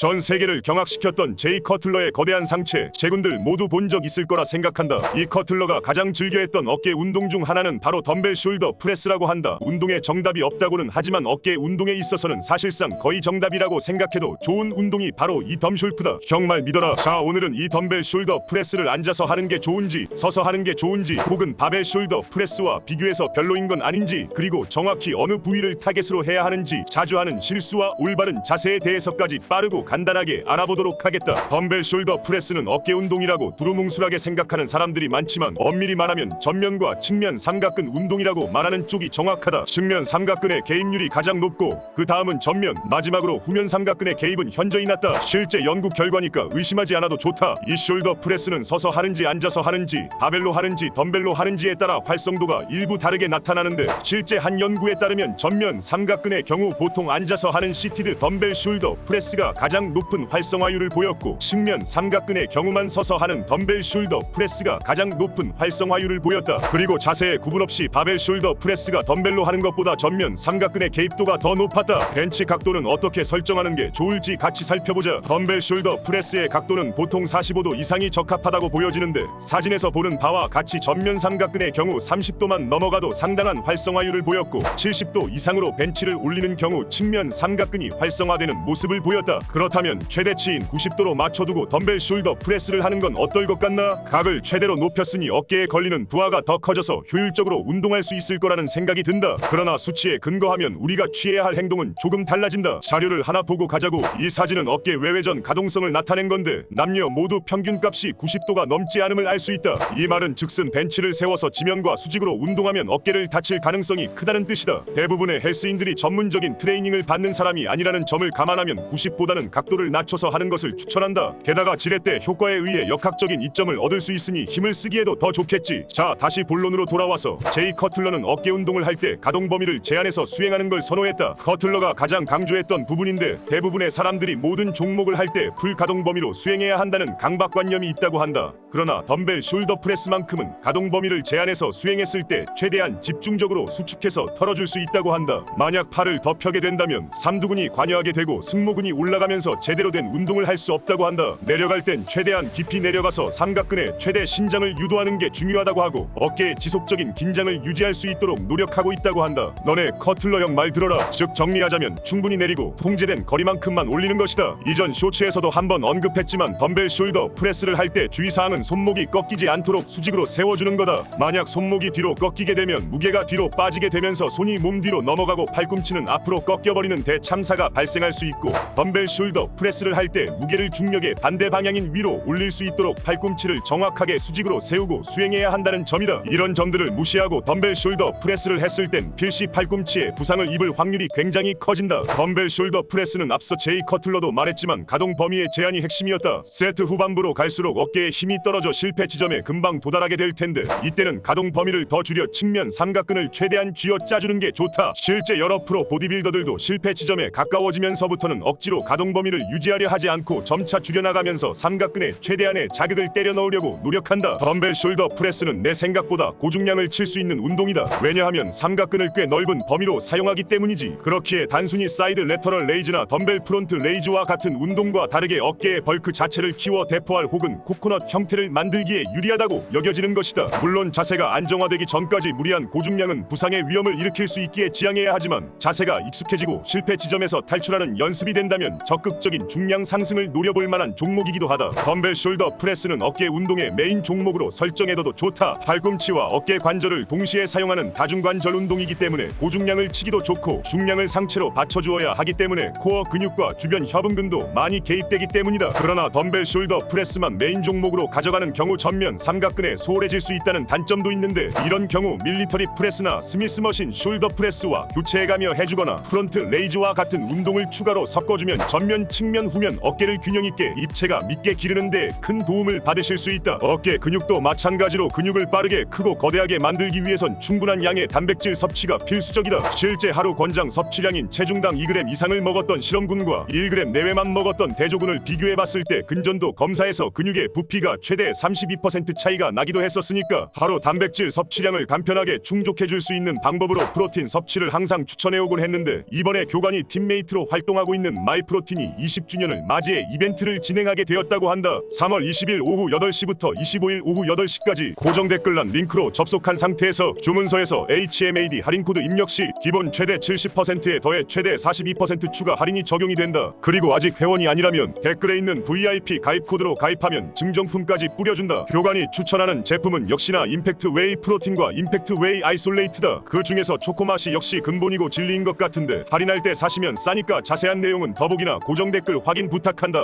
전 세계를 경악시켰던 제이 커틀러의 거대한 상체, 제군들 모두 본 적 있을 거라 생각한다. 이 커틀러가 가장 즐겨했던 어깨 운동 중 하나는 바로 덤벨 숄더 프레스라고 한다. 운동에 정답이 없다고는 하지만 어깨 운동에 있어서는 사실상 거의 정답이라고 생각해도 좋은 운동이 바로 이 덤숄프다. 정말 믿어라. 자, 오늘은 이 덤벨 숄더 프레스를 앉아서 하는 게 좋은지, 서서 하는 게 좋은지, 혹은 바벨 숄더 프레스와 비교해서 별로인 건 아닌지, 그리고 정확히 어느 부위를 타겟으로 해야 하는지, 자주 하는 실수와 올바른 자세에 대해서까지 빠르고 간단하게 알아보도록 하겠다. 덤벨 숄더 프레스는 어깨 운동이라고 두루뭉술하게 생각하는 사람들이 많지만 엄밀히 말하면 전면과 측면 삼각근 운동이라고 말하는 쪽이 정확하다. 측면 삼각근의 개입률이 가장 높고 그 다음은 전면, 마지막으로 후면 삼각근의 개입은 현저히 낮다. 실제 연구 결과니까 의심하지 않아도 좋다. 이 숄더 프레스는 서서 하는지 앉아서 하는지, 바벨로 하는지 덤벨로 하는지에 따라 활성도가 일부 다르게 나타나는데, 실제 한 연구에 따르면 전면 삼각근의 경우 보통 앉아서 하는 시티드 덤벨 숄더 프레스가 가장 높은 활성화율을 보였고, 측면 삼각근의 경우만 서서 하는 덤벨 숄더 프레스가 가장 높은 활성화율을 보였다. 그리고 자세에 구분 없이 바벨 숄더 프레스가 덤벨로 하는 것보다 전면 삼각근의 개입도가 더 높았다. 벤치 각도는 어떻게 설정하는 게 좋을지 같이 살펴보자. 덤벨 숄더 프레스의 각도는 보통 45도 이상이 적합하다고 보여지는데, 사진에서 보는 바와 같이 전면 삼각근의 경우 30도만 넘어가도 상당한 활성화율을 보였고, 70도 이상으로 벤치를 올리는 경우 측면 삼각근이 활성화되는 모습을 보였다. 그렇다면 최대치인 90도로 맞춰두고 덤벨 숄더 프레스를 하는 건 어떨 것 같나? 각을 최대로 높였으니 어깨에 걸리는 부하가 더 커져서 효율적으로 운동할 수 있을 거라는 생각이 든다. 그러나 수치에 근거하면 우리가 취해야 할 행동은 조금 달라진다. 자료를 하나 보고 가자고. 이 사진은 어깨 외회전 가동성을 나타낸 건데, 남녀 모두 평균값이 90도가 넘지 않음을 알 수 있다. 이 말은 즉슨 벤치를 세워서 지면과 수직으로 운동하면 어깨를 다칠 가능성이 크다는 뜻이다. 대부분의 헬스인들이 전문적인 트레이닝을 받는 사람이 아니라는 점을 감안하면 90보다는 각도를 낮춰서 하는 것을 추천한다. 게다가 지렛대 효과에 의해 역학적인 이점을 얻을 수 있으니 힘을 쓰기에도 더 좋겠지. 자, 다시 본론으로 돌아와서 제이 커틀러는 어깨 운동을 할 때 가동 범위를 제한해서 수행하는 걸 선호했다. 커틀러가 가장 강조했던 부분인데, 대부분의 사람들이 모든 종목을 할 때 풀 가동 범위로 수행해야 한다는 강박관념이 있다고 한다. 그러나 덤벨 숄더 프레스만큼은 가동 범위를 제한해서 수행했을 때 최대한 집중적으로 수축해서 털어줄 수 있다고 한다. 만약 팔을 더 펴게 된다면 삼두근이 관여하게 되고 승모근이 올라가면서 제대로 된 운동을 할 수 없다고 한다. 내려갈 땐 최대한 깊이 내려가서 삼각근의 최대 신장을 유도하는 게 중요하다고 하고, 어깨의 지속적인 긴장을 유지할 수 있도록 노력하고 있다고 한다. 너네 커틀러 형 말 들어라. 즉 정리하자면 충분히 내리고 통제된 거리만큼만 올리는 것이다. 이전 쇼츠에서도 한번 언급했지만 덤벨 숄더 프레스를 할 때 주의사항은 손목이 꺾이지 않도록 수직으로 세워주는 거다. 만약 손목이 뒤로 꺾이게 되면 무게가 뒤로 빠지게 되면서 손이 몸 뒤로 넘어가고 팔꿈치는 앞으로 꺾여버리는 대참사가 발생할 수 있고, 덤벨 숄더 프레스를 할 때 무게를 중력의 반대 방향인 위로 올릴 수 있도록 팔꿈치를 정확하게 수직으로 세우고 수행해야 한다는 점이다. 이런 점들을 무시하고 덤벨 숄더 프레스를 했을 땐 필시 팔꿈치에 부상을 입을 확률이 굉장히 커진다. 덤벨 숄더 프레스는 앞서 제이 커틀러도 말했지만 가동 범위의 제한이 핵심이었다. 세트 후반부로 갈수록 어깨에 힘이 떨어져 실패 지점에 금방 도달하게 될 텐데, 이때는 가동 범위를 더 줄여 측면 삼각근을 최대한 쥐어 짜주는 게 좋다. 실제 여러 프로 보디빌더들도 실패 지점에 가까워지면서부터는 억지로 가동 범위를 유지하려 하지 않고 점차 줄여나가면서 삼각근에 최대한의 자극을 때려 넣으려고 노력한다. 덤벨 숄더 프레스는 내 생각보다 고중량을 칠 수 있는 운동이다. 왜냐하면 삼각근을 꽤 넓은 범위로 사용하기 때문이지. 그렇기에 단순히 사이드 레터럴 레이즈나 덤벨 프론트 레이즈와 같은 운동과 다르게 어깨의 벌크 자체를 키워 대포알 혹은 코코넛 형태를 만들기에 유리하다고 여겨지는 것이다. 물론 자세가 안정화되기 전까지 무리한 고중량은 부상의 위험을 일으킬 수 있기에 지양해야 하지만, 자세가 익숙해지고 실패 지점에서 탈출하는 연습이 된다면 적극적인 중량 상승을 노려볼 만한 종목이기도 하다. 덤벨 숄더 프레스는 어깨 운동의 메인 종목으로 설정해둬도 좋다. 팔꿈치와 어깨 관절을 동시에 사용하는 다중관절 운동이기 때문에 고중량을 치기도 좋고, 중량을 상체로 받쳐주어야 하기 때문에 코어 근육과 주변 협응근도 많이 개입되기 때문이다. 그러나 덤벨 숄더 프레스만 메인 종목으로 가져가는 경우 전면 삼각근에 소홀해질 수 있다는 단점도 있는데, 이런 경우 밀리터리 프레스나 스미스 머신 숄더 프레스와 교체해가며 해주거나 프론트 레이즈와 같은 운동을 추가로 섞어주면 전면, 측면, 후면 어깨를 균형 있게 입체가 믿게 기르는 데 큰 도움을 받으실 수 있다. 어깨 근육도 마찬가지로 근육을 빠르게 크고 거대하게 만들기 위해선 충분한 양의 단백질 섭취가 필수적이다. 실제 하루 권장 섭취량인 체중당 2g 이상을 먹었던 실험군과 1g 내외만 먹었던 대조군을 비교해봤을 때 근전도 검사에서 근육의 부피가 최대 32% 차이가 나기도 했었으니까, 하루 단백질 섭취량을 간편하게 충족해줄 수 있는 방법으로 프로틴 섭취를 항상 추천해오곤 했는데, 이번에 교관이 팀메이트로 활동하고 있는 마이프로틴이 20주년을 맞이해 이벤트를 진행하게 되었다고 한다. 3월 20일 오후 8시부터 25일 오후 8시까지 고정 댓글란 링크로 접속한 상태에서 주문서에서 HMAD 할인 코드 입력 시 기본 최대 70%에 더해 최대 42% 추가 할인이 적용이 된다. 그리고 아직 회원이 아니라면 댓글에 있는 VIP 가입 코드로 가입하면 증정품까지 뿌려준다. 교관이 추천하는 제품은 역시나 임팩트 웨이 프로틴과 임팩트 웨이 아이솔레이트다. 그 중에서 초코맛이 역시 근본이고 진리인 것 같은데 할인할 때 사시면 싸니까 자세한 내용은 더보기나 고정 댓글 확인 부탁한다.